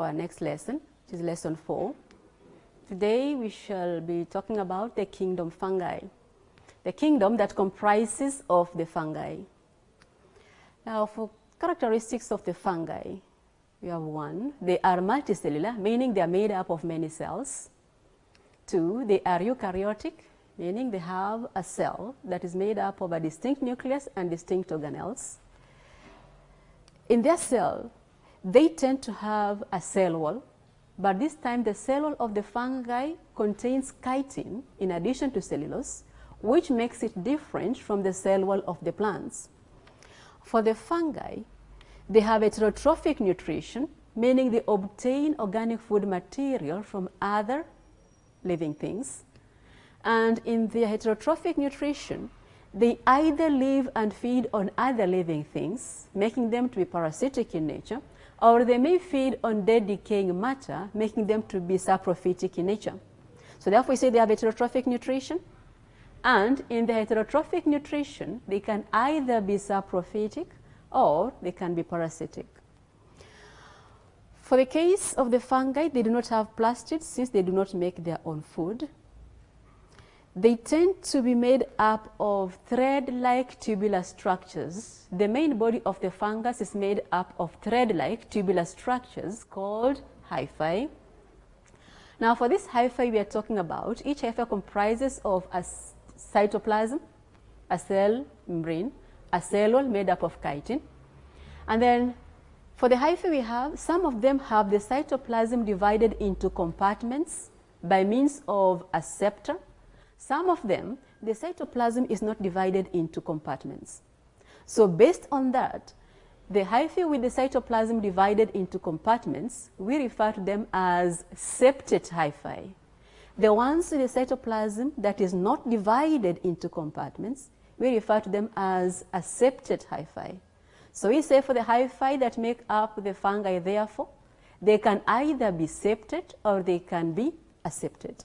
our next lesson, which is lesson 4. Today we shall be talking about the kingdom fungi, the kingdom that comprises of the fungi. Now, for characteristics of the fungi, we have 1, they are multicellular, meaning they are made up of many cells. 2, they are eukaryotic, meaning they have a cell that is made up of a distinct nucleus and distinct organelles. In their cell, they tend to have a cell wall, but this time the cell wall of the fungi contains chitin in addition to cellulose, which makes it different from the cell wall of the plants. For the fungi, they have heterotrophic nutrition, meaning they obtain organic food material from other living things. And in their heterotrophic nutrition, they either live and feed on other living things, making them to be parasitic in nature, or they may feed on dead decaying matter, making them to be saprophytic in nature. So therefore we say they have heterotrophic nutrition, and in the heterotrophic nutrition, they can either be saprophytic or they can be parasitic. For the case of the fungi, they do not have plastids since they do not make their own food. They tend to be made up of thread-like tubular structures. The main body of the fungus is made up of thread-like tubular structures called hyphae. Now for this hyphae we are talking about, each hyphae comprises of a cytoplasm, a cell membrane, a cell wall made up of chitin. And then for the hyphae we have, some of them have the cytoplasm divided into compartments by means of a septa. Some of them, the cytoplasm is not divided into compartments. So based on that, the hyphae with the cytoplasm divided into compartments, we refer to them as septate hyphae. The ones with the cytoplasm that is not divided into compartments, we refer to them as aseptate hyphae. So we say for the hyphae that make up the fungi, therefore, they can either be septate or they can be aseptate.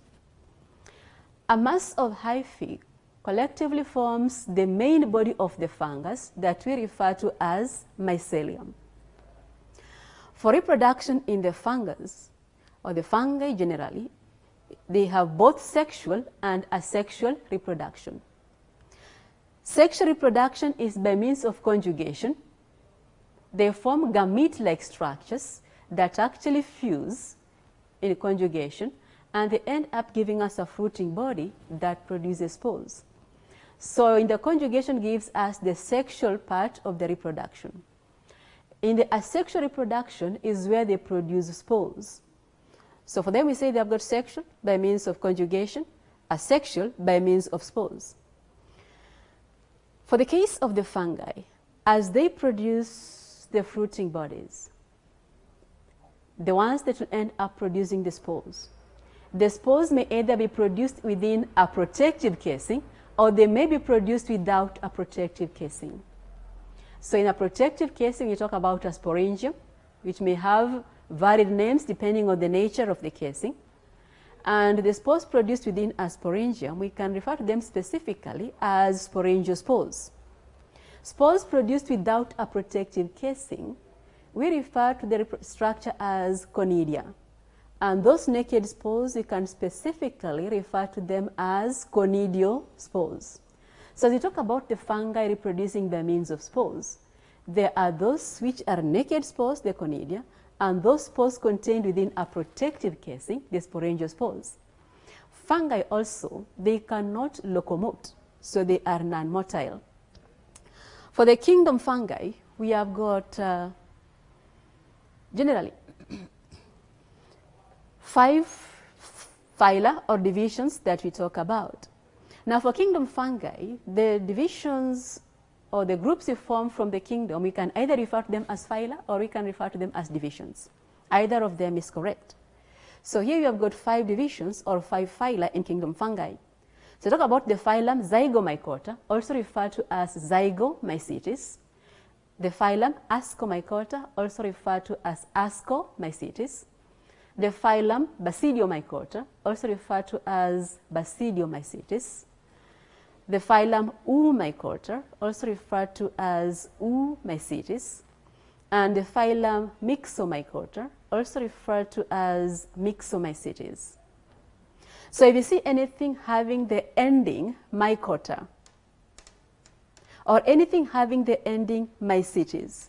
A mass of hyphae collectively forms the main body of the fungus that we refer to as mycelium. For reproduction in the fungus, or the fungi generally, they have both sexual and asexual reproduction. Sexual reproduction is by means of conjugation. They form gamete-like structures that actually fuse in conjugation, and they end up giving us a fruiting body that produces spores. So in the conjugation gives us the sexual part of the reproduction. In the asexual reproduction is where they produce spores. So for them we say they have got sexual by means of conjugation, asexual by means of spores. For the case of the fungi, as they produce the fruiting bodies, the ones that will end up producing the spores may either be produced within a protective casing or they may be produced without a protective casing. So in a protective casing, we talk about a sporangium, which may have varied names depending on the nature of the casing. And the spores produced within a sporangium, we can refer to them specifically as sporangiospores. Spores produced without a protective casing, we refer to the structure as conidia. And those naked spores, we can specifically refer to them as conidiospores. So as we talk about the fungi reproducing by means of spores, there are those which are naked spores, the conidia, and those spores contained within a protective casing, the sporangiospores. Fungi also, they cannot locomote, so they are non-motile. For the kingdom fungi, we have got generally 5 phyla or divisions that we talk about. Now for kingdom fungi, the divisions or the groups we form from the kingdom, we can either refer to them as phyla or we can refer to them as divisions. Either of them is correct. So here you have got 5 divisions or 5 phyla in kingdom fungi. So talk about the phylum Zygomycota, also referred to as Zygomycetes. The phylum Ascomycota, also referred to as Ascomycetes. The phylum Basidiomycota, also referred to as Basidiomycetes. The phylum Oomycota, also referred to as Oomycetes. And the phylum Myxomycota, also referred to as Myxomycetes. So if you see anything having the ending mycota or anything having the ending mycetes,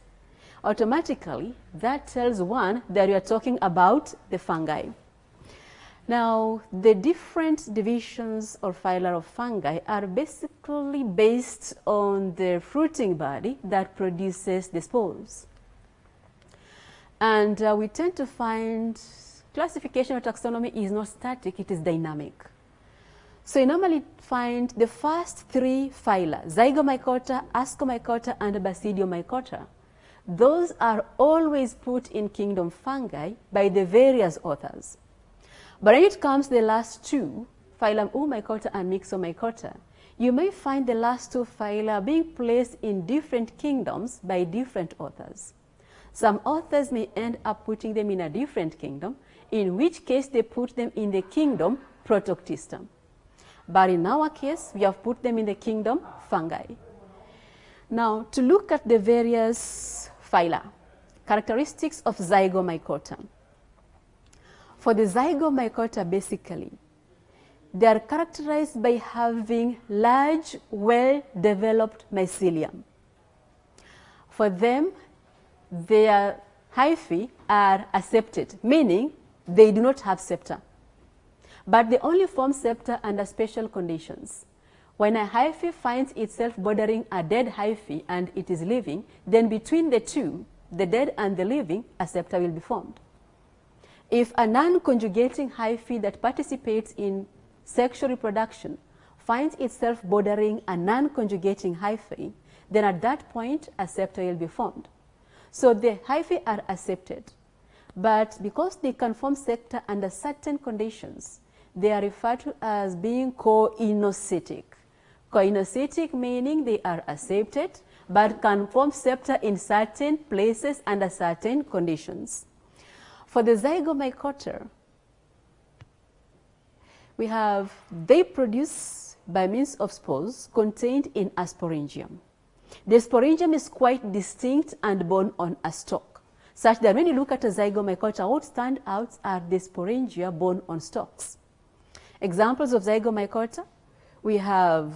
automatically that tells one that we are talking about the fungi. Now, the different divisions or phyla of fungi are basically based on the fruiting body that produces the spores. And we tend to find classification or taxonomy is not static, it is dynamic. So you normally find the first three phyla, Zygomycota, Ascomycota, and Basidiomycota. Those are always put in kingdom fungi by the various authors. But when it comes to the last two, phylum Oomycota and Myxomycota, you may find the last two phyla being placed in different kingdoms by different authors. Some authors may end up putting them in a different kingdom, in which case they put them in the kingdom Protoctista. But in our case, we have put them in the kingdom fungi. Now, to look at the various phyla, characteristics of Zygomycota. For the Zygomycota, basically, they are characterized by having large, well-developed mycelium. For them, their hyphae are aseptate, meaning they do not have septa. But they only form septa under special conditions. When a hyphae finds itself bordering a dead hyphae and it is living, then between the two, the dead and the living, a septa will be formed. If a non-conjugating hyphae that participates in sexual reproduction finds itself bordering a non-conjugating hyphae, then at that point a septa will be formed. So the hyphae are accepted, but because they can form septa under certain conditions, they are referred to as being coinocytic. Coinocytic meaning they are accepted, but can form septa in certain places under certain conditions. For the Zygomycota, we have, they produce by means of spores contained in a sporangium. The sporangium is quite distinct and borne on a stalk, such that when you look at a Zygomycota, what stand out are the sporangia borne on stalks. Examples of Zygomycota, we have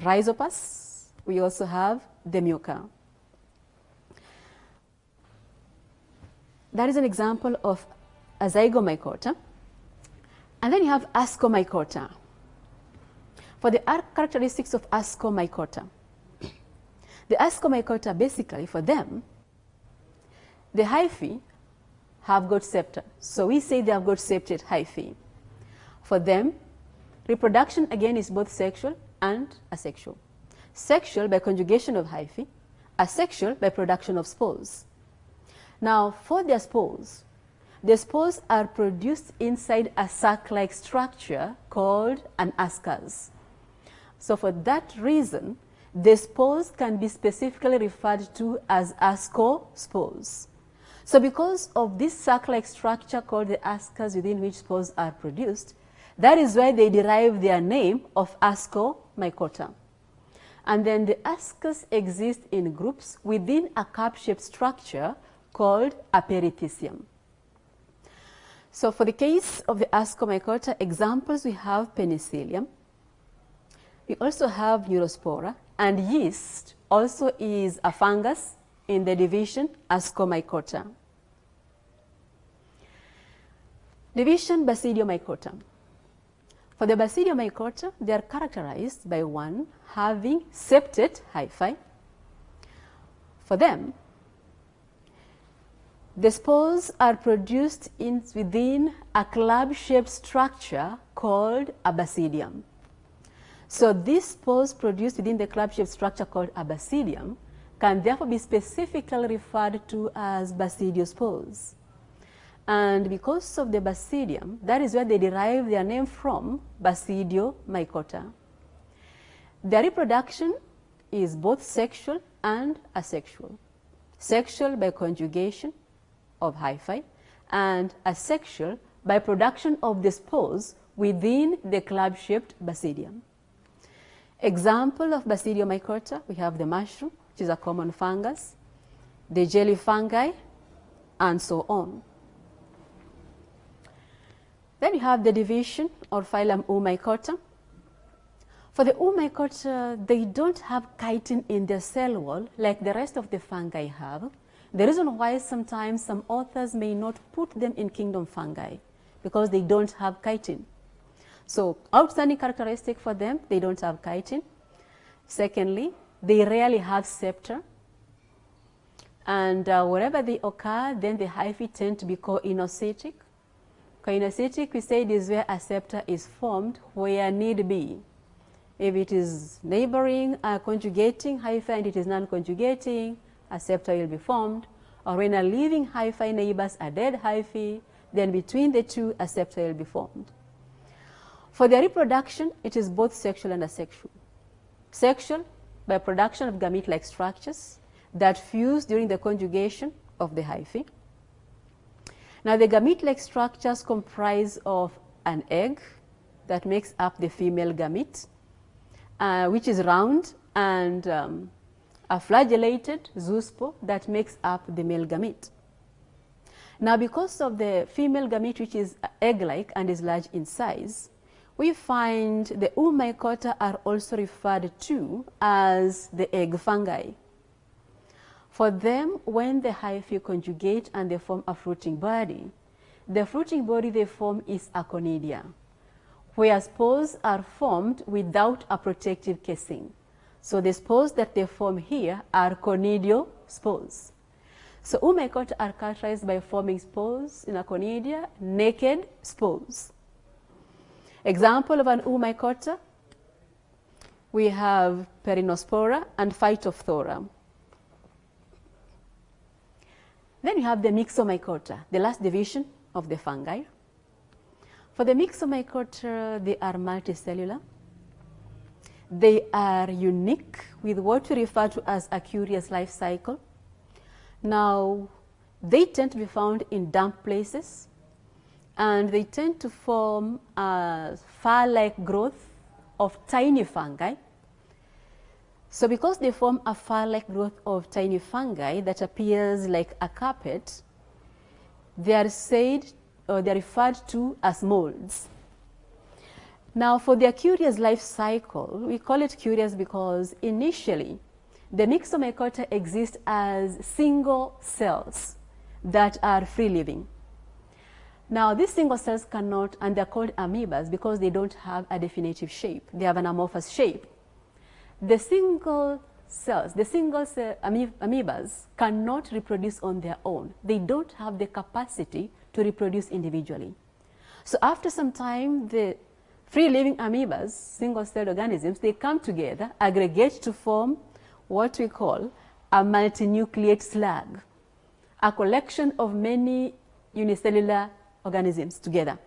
Rhizopus, we also have the Muca. That is an example of a Zygomycota. And then you have Ascomycota. For the characteristics of Ascomycota, the Ascomycota, basically for them, the hyphae have got septa. So we say they have got septate hyphae. For them, reproduction again is both sexual and asexual. Sexual by conjugation of hyphae, asexual by production of spores. Now, for their spores, the spores are produced inside a sac-like structure called an ascus. So for that reason, the spores can be specifically referred to as ascospores. So because of this sac-like structure called the ascus within which spores are produced, that is why they derive their name of Ascomycota. And then the ascus exist in groups within a cup-shaped structure called a perithecium. So for the case of the Ascomycota, examples we have penicillium. We also have neurospora, and yeast also is a fungus in the division Ascomycota. Division Basidiomycota. For the Basidiomycota, they are characterized by one having septate hyphae. For them, the spores are produced within a club-shaped structure called a basidium. So these spores produced within the club-shaped structure called a basidium can therefore be specifically referred to as basidiospores. And because of the basidium, that is where they derive their name from, Basidiomycota. Their reproduction is both sexual and asexual. Sexual by conjugation of hyphae, and asexual by production of the spores within the club-shaped basidium. Example of Basidiomycota, we have the mushroom, which is a common fungus, the jelly fungi, and so on. Then you have the division or phylum Oomycota. For the Oomycota, they don't have chitin in their cell wall like the rest of the fungi have. The reason why sometimes some authors may not put them in kingdom fungi, because they don't have chitin. So outstanding characteristic for them, they don't have chitin. Secondly, they rarely have septa. And wherever they occur, then the hyphae tend to be coinocytic. Coinocytic, we said, is where a septa is formed where need be. If it is neighboring a conjugating hyphae and it is non-conjugating, a septa will be formed. Or when a living hyphae neighbors a dead hyphae, then between the two, a septa will be formed. For their reproduction, it is both sexual and asexual. Sexual, by production of gamete-like structures that fuse during the conjugation of the hyphae. Now, the gamete-like structures comprise of an egg that makes up the female gamete, which is round, and a flagellated zoospore that makes up the male gamete. Now, because of the female gamete, which is egg-like and is large in size, we find the Oomycota are also referred to as the egg fungi. For them, when the hyphae conjugate and they form a fruiting body, the fruiting body they form is a conidia, where spores are formed without a protective casing. So the spores that they form here are conidial spores. So Oomycota are characterized by forming spores in a conidia, naked spores. Example of an Oomycota, we have Perinospora and Phytophthora. Then you have the Myxomycota, the last division of the fungi. For the Myxomycota, they are multicellular. They are unique with what we refer to as a curious life cycle. Now, they tend to be found in damp places, and they tend to form a fur-like growth of tiny fungi. So because they form a fur-like growth of tiny fungi that appears like a carpet, they are said, or they are referred to as molds. Now, for their curious life cycle, we call it curious because initially the Myxomycota exist as single cells that are free living. Now, these single cells cannot, and they're called amoebas because they don't have a definitive shape. They have an amorphous shape. The single cells, the single cell amoebas cannot reproduce on their own. They don't have the capacity to reproduce individually. So after some time, the free living amoebas, single celled organisms, they come together, aggregate to form what we call a multinucleate slug, a collection of many unicellular organisms together.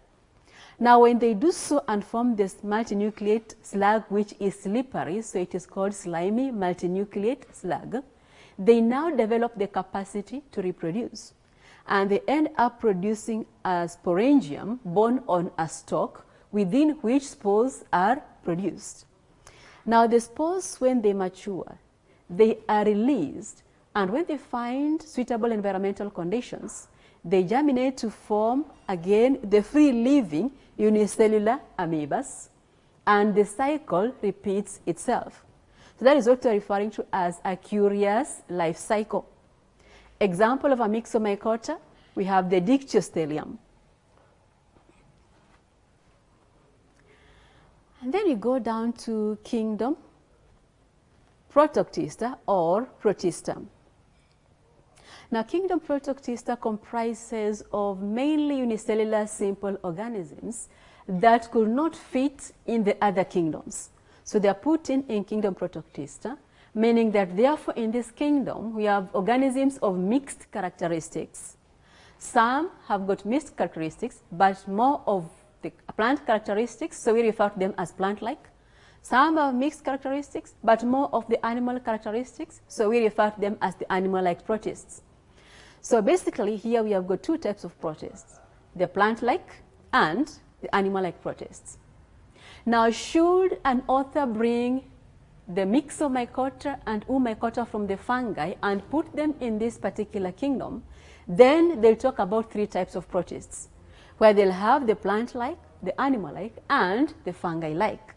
Now, when they do so and form this multinucleate slug, which is slippery, so it is called slimy multinucleate slug, they now develop the capacity to reproduce. And they end up producing a sporangium borne on a stalk within which spores are produced. Now, the spores, when they mature, they are released, and when they find suitable environmental conditions, they germinate to form again the free-living unicellular amoebas, and the cycle repeats itself. So that is what we are referring to as a curious life cycle. Example of a Myxomycota, we have the Dictyostelium. And then you go down to kingdom Protoctista or Protista. Now, kingdom Protoctista comprises of mainly unicellular simple organisms that could not fit in the other kingdoms. So they are put in kingdom Protoctista, meaning that therefore in this kingdom we have organisms of mixed characteristics. Some have got mixed characteristics, but more of the plant characteristics, so we refer to them as plant-like. Some have mixed characteristics, but more of the animal characteristics, so we refer to them as the animal-like protists. So basically here we have got two types of protists, the plant-like and the animal-like protists. Now, should an author bring the Myxomycota and Oomycota from the fungi and put them in this particular kingdom, Then they'll talk about three types of protists, where they'll have the plant-like, the animal-like, and the fungi-like.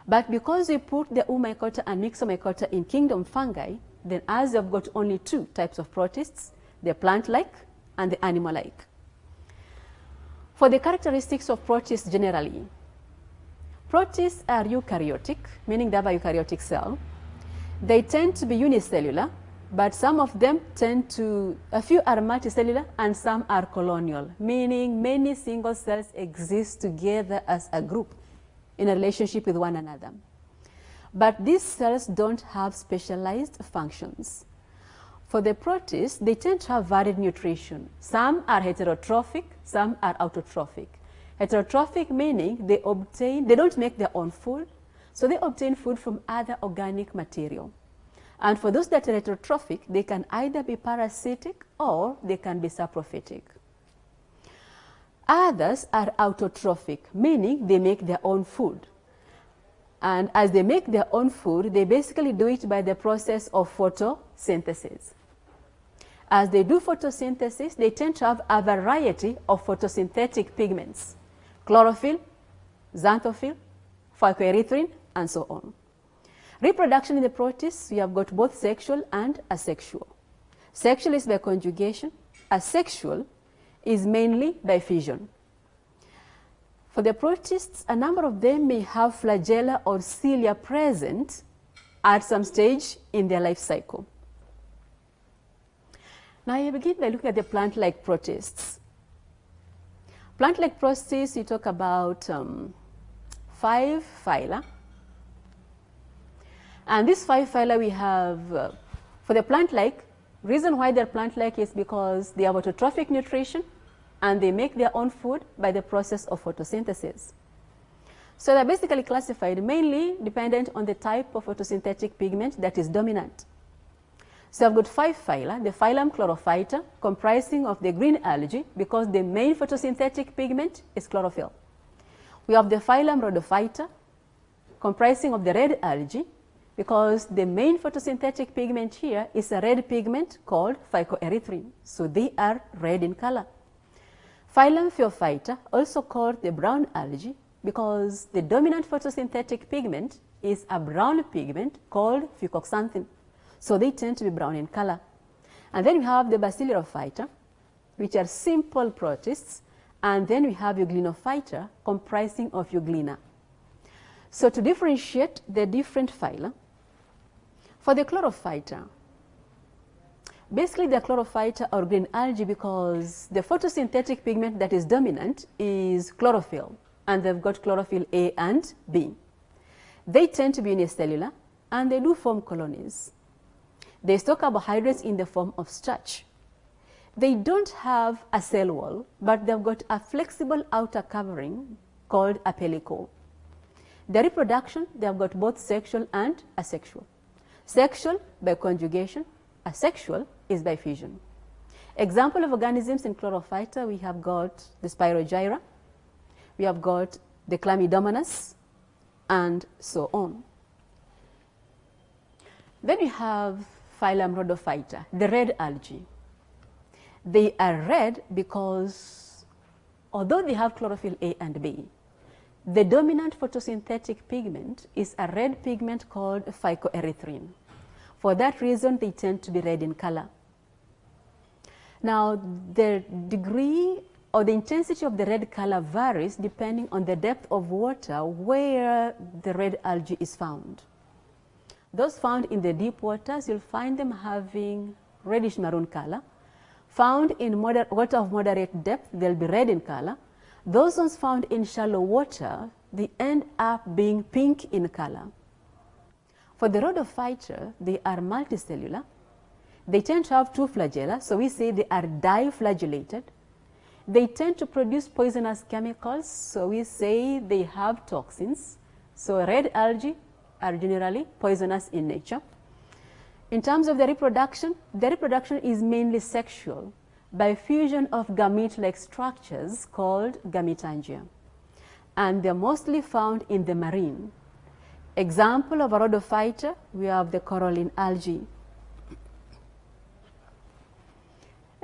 But because we put the Oomycota and Myxomycota in kingdom fungi, then as we've got only two types of protists, the plant-like and the animal-like. For the characteristics of protists generally, protists are eukaryotic, meaning they have a eukaryotic cell. They tend to be unicellular, but some of them a few are multicellular and some are colonial, meaning many single cells exist together as a group in a relationship with one another. But these cells don't have specialized functions. For the protists, they tend to have varied nutrition. Some are heterotrophic, some are autotrophic. Heterotrophic meaning they don't make their own food, so they obtain food from other organic material. And for those that are heterotrophic, they can either be parasitic or they can be saprophytic. Others are autotrophic, meaning they make their own food. And as they make their own food, they basically do it by the process of photosynthesis. As they do photosynthesis, they tend to have a variety of photosynthetic pigments: chlorophyll, xanthophyll, phycoerythrin, and so on. Reproduction in the protists, we have got both sexual and asexual. Sexual is by conjugation. Asexual is mainly by fission. For the protists, a number of them may have flagella or cilia present at some stage in their life cycle. Now I begin by looking at the plant-like protists. Plant-like protists, we talk about 5 phyla. And these 5 phyla we have, for the plant-like, reason why they're plant-like is because they have autotrophic nutrition and they make their own food by the process of photosynthesis. So they're basically classified mainly dependent on the type of photosynthetic pigment that is dominant. So I've got 5 phyla, the phylum Chlorophyta, comprising of the green algae because the main photosynthetic pigment is chlorophyll. We have the phylum Rhodophyta, comprising of the red algae because the main photosynthetic pigment here is a red pigment called phycoerythrin. So they are red in color. Phylum Phaephyta, also called the brown algae because the dominant photosynthetic pigment is a brown pigment called fucoxanthin. So they tend to be brown in color. And then we have the Ciliophora, which are simple protists, and then we have Euglenophyta comprising of Euglena. So to differentiate the different phyla, for the Chlorophyta, basically the Chlorophyta are green algae because the photosynthetic pigment that is dominant is chlorophyll, and they've got chlorophyll A and B. They tend to be unicellular, and they do form colonies. They store carbohydrates in the form of starch. They don't have a cell wall, but they've got a flexible outer covering called a pellicle. The reproduction, they've got both sexual and asexual. Sexual by conjugation, asexual is by fission. Example of organisms in Chlorophyta, we have got the Spirogyra, we have got the Chlamydomonas, and so on. Then we have phylum Rhodophyta, the red algae. They are red because although they have chlorophyll A and B, the dominant photosynthetic pigment is a red pigment called phycoerythrin. For that reason, they tend to be red in color. Now, the degree or the intensity of the red color varies depending on the depth of water where the red algae is found. Those found in the deep waters, you'll find them having reddish maroon color. Found in water of moderate depth, they'll be red in color. Those ones found in shallow water, they end up being pink in color. For the Rhodophyta, they are multicellular. They tend to have 2 flagella, so we say they are diflagellated. They tend to produce poisonous chemicals, so we say they have toxins. So red algae are generally poisonous in nature. In terms of the reproduction is mainly sexual by fusion of gamete-like structures called gametangia. And they're mostly found in the marine. Example of a Rhodophyta, we have the coralline algae.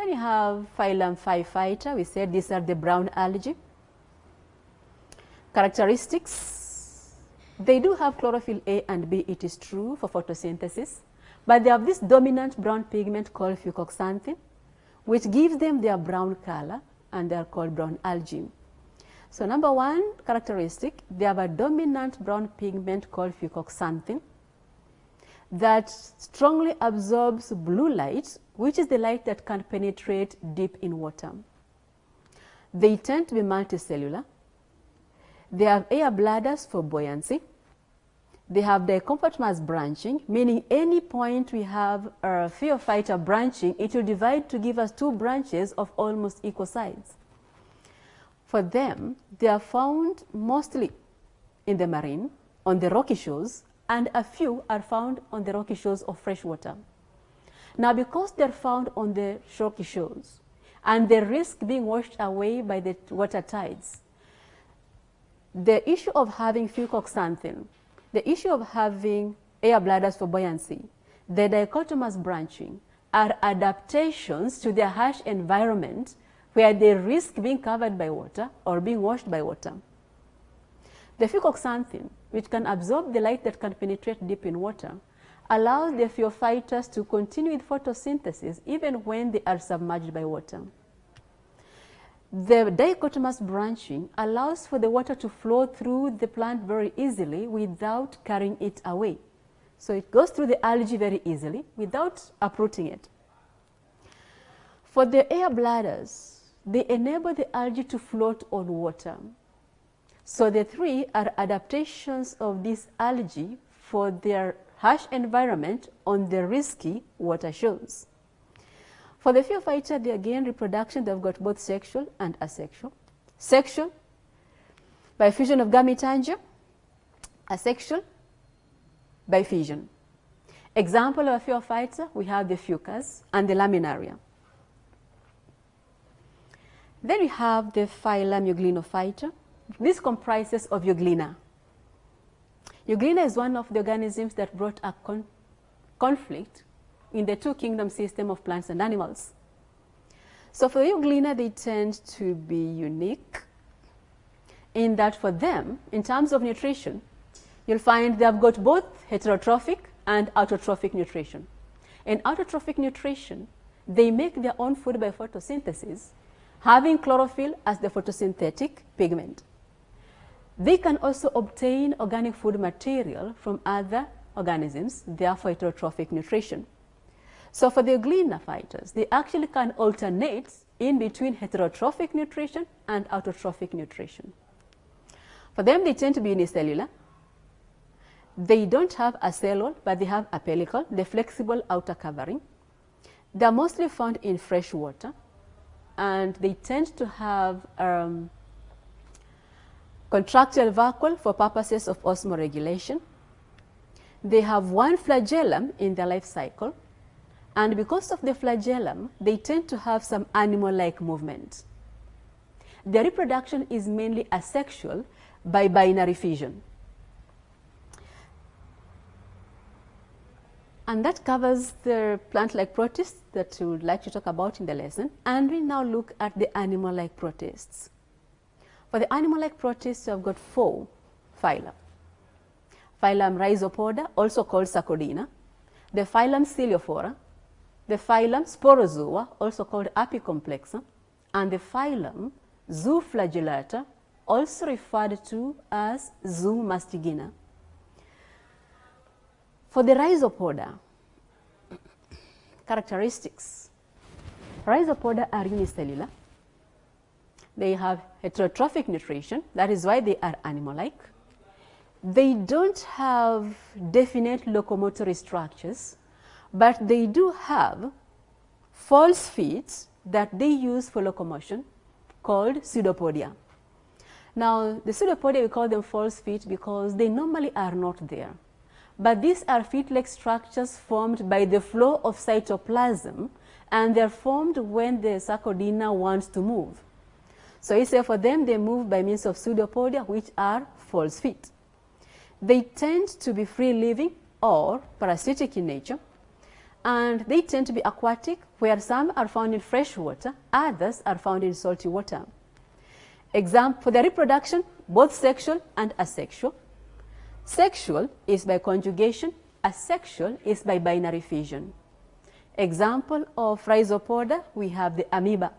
Then you have phylum Phaephyta. We said these are the brown algae. Characteristics, they do have chlorophyll A and B, it is true, for photosynthesis, but they have this dominant brown pigment called fucoxanthin, which gives them their brown color, and they are called brown algae. So number one characteristic, they have a dominant brown pigment called fucoxanthin that strongly absorbs blue light, which is the light that can penetrate deep in water. They tend to be multicellular. They have air bladders for buoyancy. They have dichotomous branching, meaning any point we have a Phaephyta branching, it will divide to give us two branches of almost equal size. For them, they are found mostly in the marine, on the rocky shores, and a few are found on the rocky shores of freshwater. Now, because they're found on the rocky shores and they risk being washed away by the water tides, the issue of having fucoxanthin, the issue of having air bladders for buoyancy, the dichotomous branching are adaptations to their harsh environment where they risk being covered by water or being washed by water. The fucoxanthin, which can absorb the light that can penetrate deep in water, allows the Phaephytas to continue with photosynthesis even when they are submerged by water. The dichotomous branching allows for the water to flow through the plant very easily without carrying it away. So it goes through the algae very easily without uprooting it. For the air bladders, they enable the algae to float on water. So the three are adaptations of this algae for their harsh environment on the risky water shores. For the Phaephyta, they again reproduction, they've got both sexual and asexual. Sexual by fusion of gametangia, asexual by fission. Example of a Phaephyta, we have the fucus and the laminaria. Then we have the phylum Euglenophyta. This comprises of Euglena. Euglena is one of the organisms that brought a conflict in the two kingdom system of plants and animals. So for Euglena, they tend to be unique in that for them, in terms of nutrition, you'll find they have got both heterotrophic and autotrophic nutrition. In autotrophic nutrition, they make their own food by photosynthesis, having chlorophyll as the photosynthetic pigment. They can also obtain organic food material from other organisms, therefore heterotrophic nutrition. So for the Euglenophytas, they actually can alternate in between heterotrophic nutrition and autotrophic nutrition. For them, they tend to be unicellular. They don't have a cell wall, but they have a pellicle, the flexible outer covering. They are mostly found in fresh water, and they tend to have contractile vacuole for purposes of osmoregulation. They have one flagellum in their life cycle, and because of the flagellum, they tend to have some animal-like movement. Their reproduction is mainly asexual by binary fission. And that covers the plant-like protists that we would like to talk about in the lesson. And we now look at the animal-like protists. For the animal-like protists, we have got 4 phyla. Phylum Rhizopoda, also called Sarcodina, the phylum Ciliophora, the phylum Sporozoa, also called Apicomplexa, and the phylum Zooflagellata, also referred to as Zoomastigina. For the Rhizopoda, characteristics. Rhizopoda are unicellular. They have heterotrophic nutrition, that is why they are animal-like. They don't have definite locomotory structures, but they do have false feet that they use for locomotion called pseudopodia. Now, the pseudopodia, we call them false feet because they normally are not there. But these are feet-like structures formed by the flow of cytoplasm, and they're formed when the Sarcodina wants to move. So you say for them, they move by means of pseudopodia, which are false feet. They tend to be free-living or parasitic in nature, and they tend to be aquatic, where some are found in fresh water, others are found in salty water. Example for their reproduction, both sexual and asexual. Sexual is by conjugation, asexual is by binary fission. Example of Rhizopoda, we have the amoeba.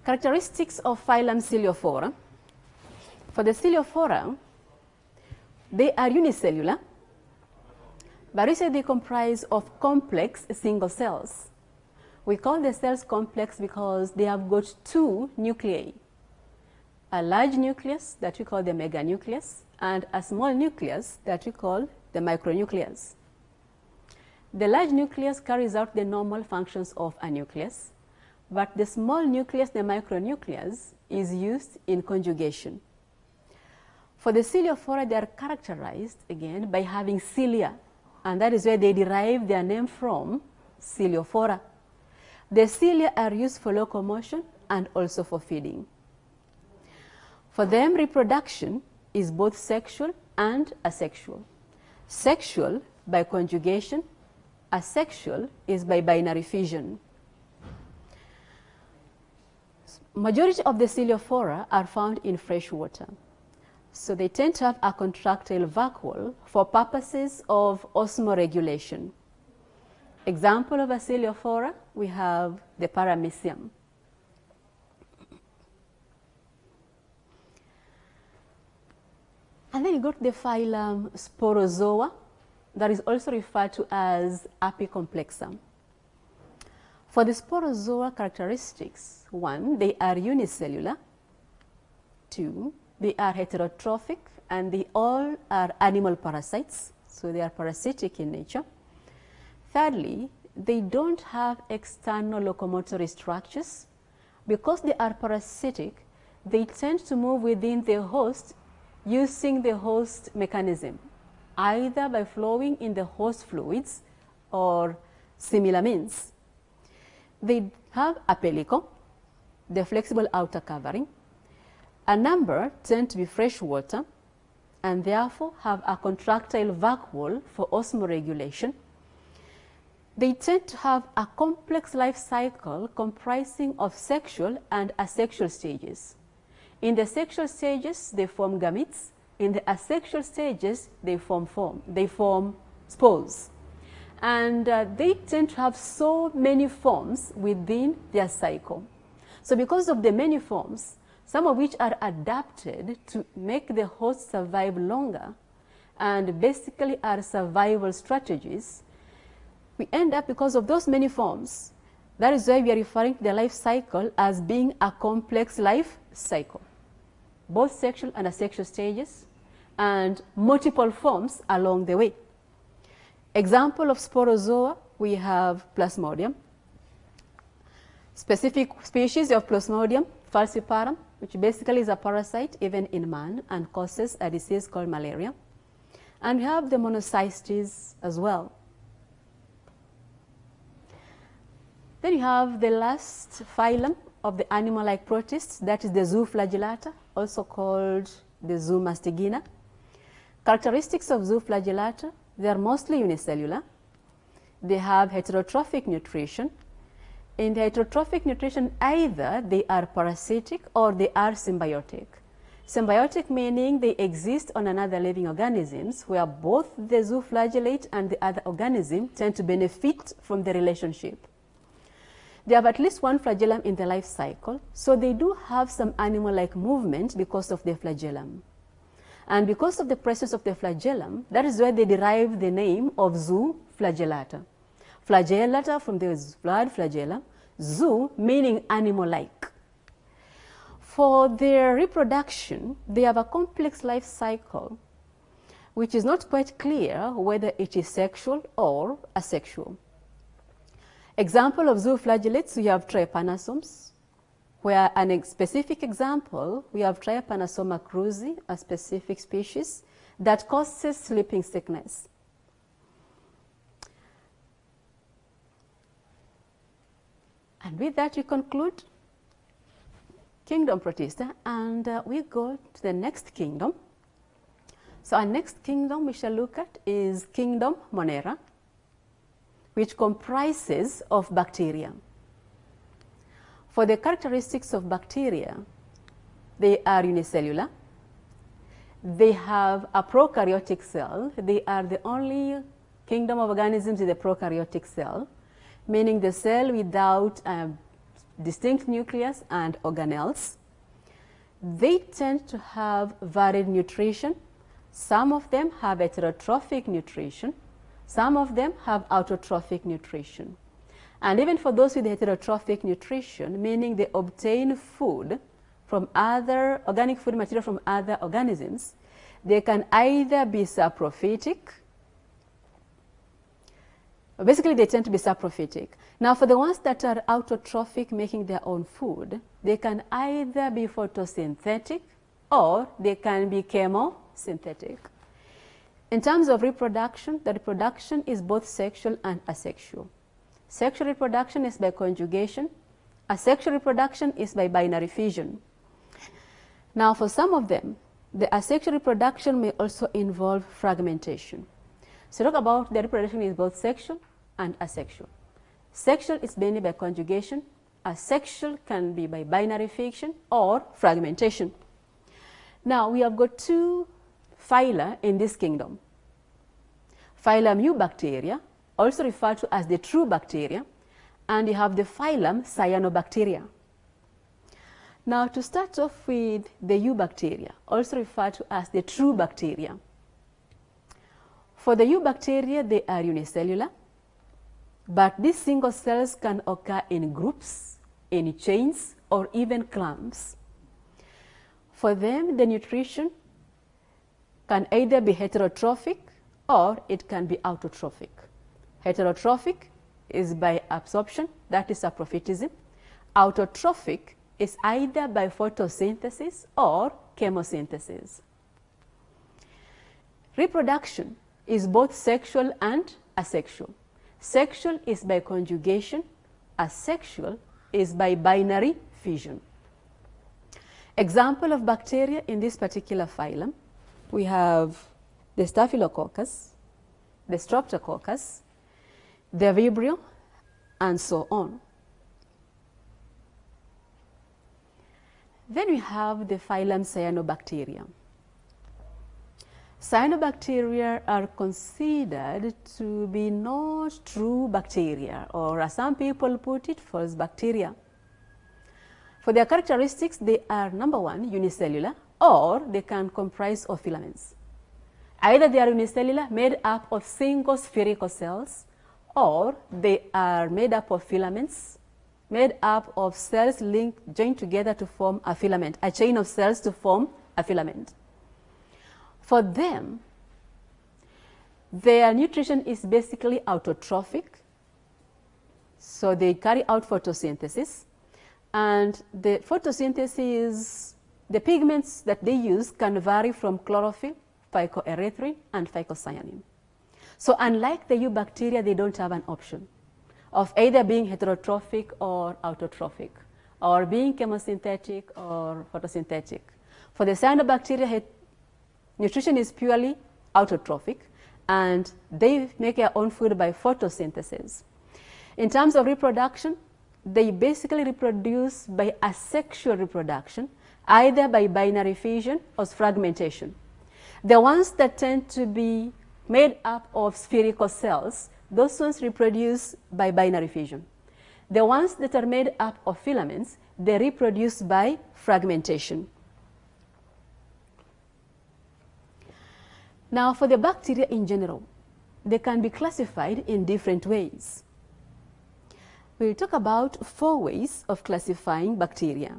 Characteristics of phylum Ciliophora. For the Ciliophora, they are unicellular, but instead they comprise of complex single cells. We call the cells complex because they have got two nuclei, a large nucleus that we call the meganucleus and a small nucleus that we call the micronucleus. The large nucleus carries out the normal functions of a nucleus, but the small nucleus, the micronucleus, is used in conjugation. For the Ciliophora, they are characterized again by having cilia, and that is where they derive their name from, Ciliophora. The cilia are used for locomotion and also for feeding. For them, reproduction is both sexual and asexual. Sexual by conjugation, asexual is by binary fission. Majority of the Ciliophora are found in fresh water. So they tend to have a contractile vacuole for purposes of osmoregulation. Example of a Ciliophora, we have the paramecium. And then you got the phylum Sporozoa, that is also referred to as Apicomplexa. For the Sporozoa characteristics, 1, they are unicellular. 2, they are heterotrophic, and they all are animal parasites, so they are parasitic in nature. Thirdly, they don't have external locomotory structures. Because they are parasitic, they tend to move within the host using the host mechanism, either by flowing in the host fluids or similar means. They have a pellicle, the flexible outer covering. A number tend to be fresh water and therefore have a contractile vacuole for osmoregulation. They tend to have a complex life cycle comprising of sexual and asexual stages. In the sexual stages, they form gametes. In the asexual stages, they form spores. And they tend to have so many forms within their cycle. So because of the many forms, some of which are adapted to make the host survive longer and basically are survival strategies, we end up, because of those many forms, that is why we are referring to the life cycle as being a complex life cycle. Both sexual and asexual stages and multiple forms along the way. Example of Sporozoa, we have Plasmodium. Specific species of Plasmodium falciparum, which basically is a parasite even in man and causes a disease called malaria. And we have the Monocystis as well. Then you have the last phylum of the animal-like protists, that is the Zooflagellata, also called the Zoomastigina. Characteristics of Zooflagellata, they are mostly unicellular. They have heterotrophic nutrition. In the heterotrophic nutrition, either they are parasitic or they are symbiotic. Symbiotic meaning they exist on another living organisms where both the zooflagellate and the other organism tend to benefit from the relationship. They have at least one flagellum in the life cycle, so they do have some animal-like movement because of the flagellum. And because of the presence of the flagellum, that is where they derive the name of Zooflagellata. Flagellata from the blood flagellum, zoo meaning animal-like. For their reproduction, they have a complex life cycle, which is not quite clear whether it is sexual or asexual. Example of zooflagellates, we have trypanosomes, where a specific example, we have Trypanosoma cruzi, a specific species that causes sleeping sickness. And with that, we conclude kingdom Protista, and we go to the next kingdom, So our next kingdom we shall look at is kingdom Monera, which comprises of bacteria. For the characteristics of bacteria, they are unicellular. They have a prokaryotic cell. They are the only kingdom of organisms with a prokaryotic cell, meaning the cell without a distinct nucleus and organelles. They tend to have varied nutrition. Some of them have heterotrophic nutrition. Some of them have autotrophic nutrition. And even for those with heterotrophic nutrition, meaning they obtain food from other organic food material from other organisms, they can either be saprophytic. Basically, they tend to be saprophytic. Now, for the ones that are autotrophic, making their own food, they can either be photosynthetic or they can be chemosynthetic. In terms of reproduction, the reproduction is both sexual and asexual. Sexual reproduction is by conjugation. Asexual reproduction is by binary fission. Now, for some of them, the asexual reproduction may also involve fragmentation. So talk about the reproduction is both sexual and asexual. Sexual is mainly by conjugation. Asexual can be by binary fission or fragmentation. Now, we have got two phyla in this kingdom. Phylum Eubacteria, also referred to as the true bacteria, and you have the phylum Cyanobacteria. Now, to start off with the Eubacteria, also referred to as the true bacteria. For the Eubacteria, they are unicellular, but these single cells can occur in groups, in chains, or even clumps. For them, the nutrition can either be heterotrophic or it can be autotrophic. Heterotrophic is by absorption, that is saprophytism. Autotrophic is either by photosynthesis or chemosynthesis. Reproduction is both sexual and asexual. Sexual is by conjugation, asexual is by binary fission. Example of bacteria in this particular phylum, we have the Staphylococcus, the Streptococcus, the Vibrio, and so on. Then we have the phylum Cyanobacteria. Cyanobacteria are considered to be not true bacteria, or as some people put it, false bacteria. For their characteristics, they are number one, unicellular, or they can comprise of filaments. Either they are unicellular, made up of single spherical cells, or they are made up of filaments, made up of cells joined together to form a filament, a chain of cells to form a filament. For them, their nutrition is basically autotrophic, so they carry out photosynthesis, and the photosynthesis, the pigments that they use can vary from chlorophyll, phycoerythrin, and phycocyanin. So unlike the Eubacteria, they don't have an option of either being heterotrophic or autotrophic, or being chemosynthetic or photosynthetic. For the Cyanobacteria, nutrition is purely autotrophic, and they make their own food by photosynthesis. In terms of reproduction, they basically reproduce by asexual reproduction, either by binary fission or fragmentation. The ones that tend to be made up of spherical cells, those ones reproduce by binary fission. The ones that are made up of filaments, they reproduce by fragmentation. Now, for the bacteria in general, they can be classified in different ways. We'll talk about 4 ways of classifying bacteria.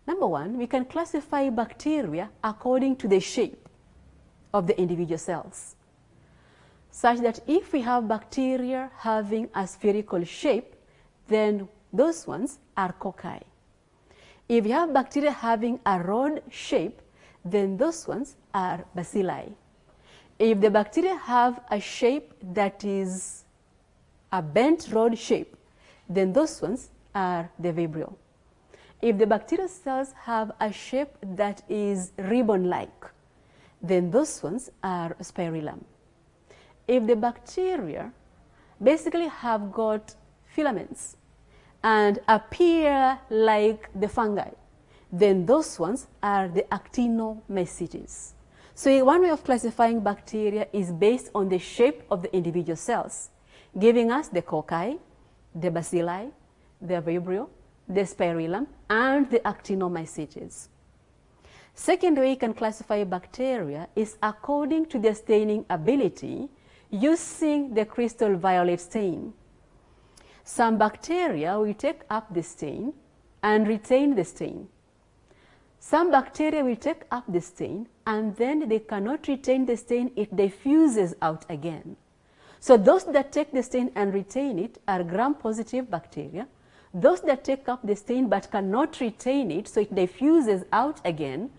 Number one, we can classify bacteria according to the shape of the individual cells, such that if we have bacteria having a spherical shape, then those ones are cocci. If you have bacteria having a rod shape, then those ones are bacilli. If the bacteria have a shape that is a bent rod shape, then those ones are the Vibrio. If the bacterial cells have a shape that is ribbon-like, then those ones are spirillum. If the bacteria basically have got filaments and appear like the fungi, then those ones are the actinomycetes. So one way of classifying bacteria is based on the shape of the individual cells, giving us the cocci, the bacilli, the vibrio, the spirillum, and the actinomycetes. Second way you can classify bacteria is according to their staining ability using the crystal violet stain. Some bacteria will take up the stain and retain the stain. Some bacteria will take up the stain and then they cannot retain the stain, it diffuses out again. So those that take the stain and retain it are gram-positive bacteria. Those that take up the stain but cannot retain it, so it diffuses out again,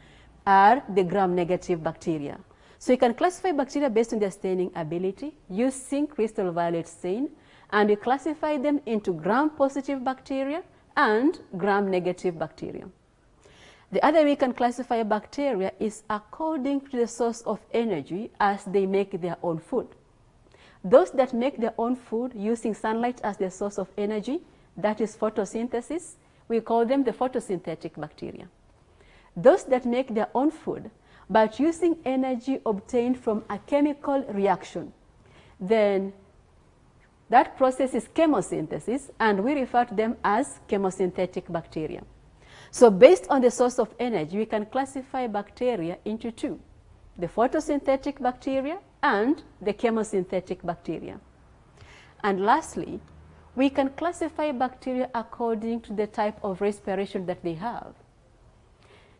are the gram-negative bacteria. So you can classify bacteria based on their staining ability using crystal violet stain, and you classify them into gram-positive bacteria and gram-negative bacteria. The other way you can classify bacteria is according to the source of energy as they make their own food. Those that make their own food using sunlight as their source of energy, that is photosynthesis, we call them the photosynthetic bacteria. Those that make their own food but using energy obtained from a chemical reaction, then that process is chemosynthesis, and we refer to them as chemosynthetic bacteria. So based on the source of energy, we can classify bacteria into two: the photosynthetic bacteria and the chemosynthetic bacteria. And lastly, we can classify bacteria according to the type of respiration that they have.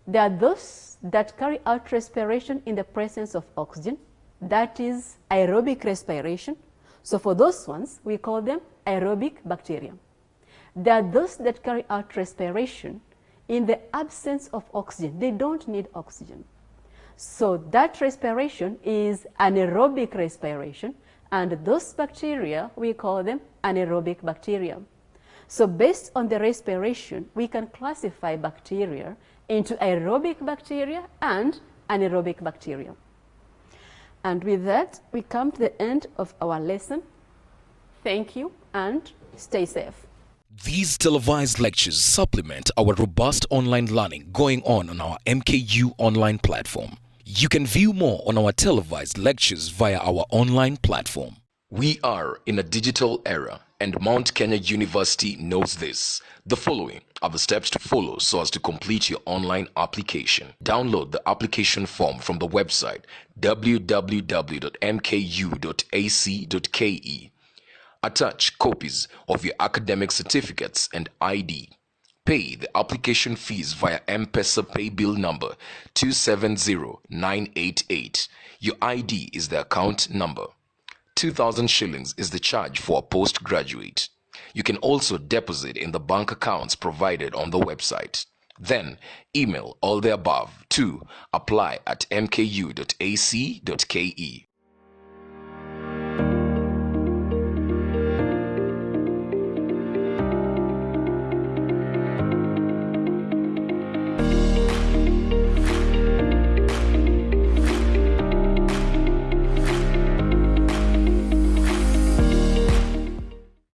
There are those that carry out respiration in the presence of oxygen, that is aerobic respiration. So for those ones, we call them aerobic bacteria. There are those that carry out respiration in the absence of oxygen. They don't need oxygen. So that respiration is anaerobic respiration, and those bacteria, we call them anaerobic bacteria. So based on the respiration, we can classify bacteria into aerobic bacteria and anaerobic bacteria. And with that, we come to the end of our lesson. Thank you and stay safe. These televised lectures supplement our robust online learning going on our MKU online platform. You can view more on our televised lectures via our online platform. We are in a digital era, and Mount Kenya University knows this. The following are the steps to follow so as to complete your online application. Download the application form from the website www.mku.ac.ke. Attach copies of your academic certificates and ID. Pay the application fees via M-Pesa pay bill number 270988. Your ID is the account number. 2,000 shillings is the charge for a postgraduate. You can also deposit in the bank accounts provided on the website. Then email all the above to apply@mku.ac.ke.